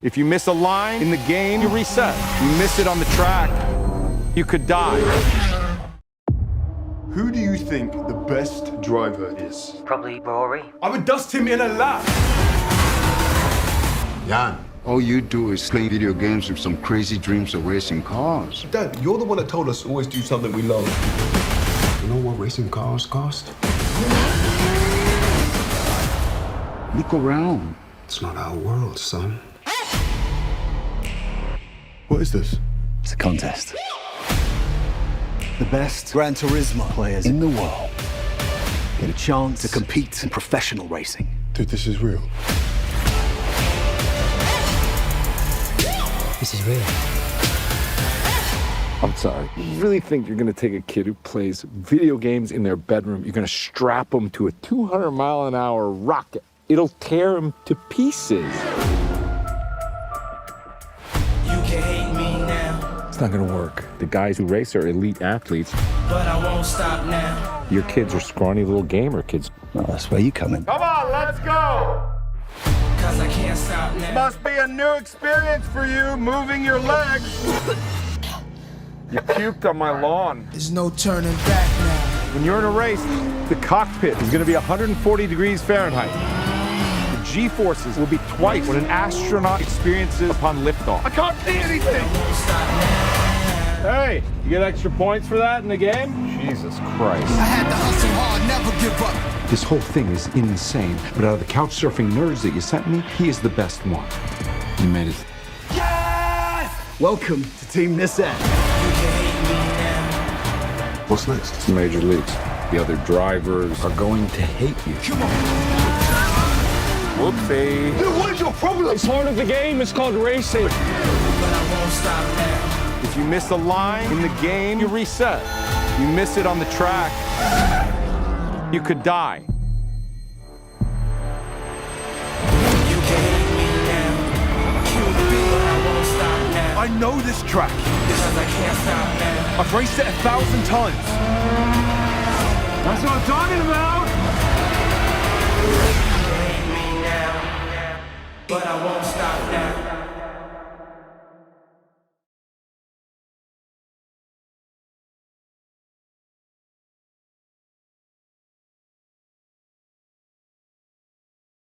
If you miss a line in the game, you reset. You miss it on the track, you could die. Who do you think the best driver is? Probably Rory. I would dust him in a lap. Jan, all you do is play video games with some crazy dreams of racing cars. Dad, you're the one that told us to always do something we love. You know what racing cars cost? Look around. It's not our world, son. What is this? It's a contest. The best Gran Turismo players in the world get a chance to compete in professional racing. Dude, this is real. This is real. I'm sorry. You really think you're going to take a kid who plays video games in their bedroom, you're going to strap him to a 200-mile-an-hour rocket? It'll tear him to pieces. You can hate me now, It's not going to work. The guys who race are elite athletes. but I won't stop now. Your kids are scrawny little gamer kids. Well, that's where you come in. Come on, let's go! Cause I can't stop now. Must be a new experience for you, moving your legs. You puked on my lawn. There's no turning back now. When you're in a race, the cockpit is going to be 140 degrees Fahrenheit. The G-forces will be twice what an astronaut experiences upon liftoff. I can't see anything! Won't stop now. Hey, you get extra points for that in the game? Jesus Christ. I had to hustle hard, never give up. This whole thing is insane, but out of the couch surfing nerds that you sent me, he is the best one. You made it. Welcome to Team Nissan. You can hate me now. What's next? It's major leagues. The other drivers are going to hate you. Come on. Whoopsie. Dude, what is your problem? It's part of the game. It's called racing. But I won't stop now. If you miss a line in the game, you reset. You miss it on the track, you could die. You can hate me now. But I won't stop now. I know this track. Cause I can't stop now. I've raced it 1,000 times. That's what I'm talking about. You can hate me now. But I won't stop now.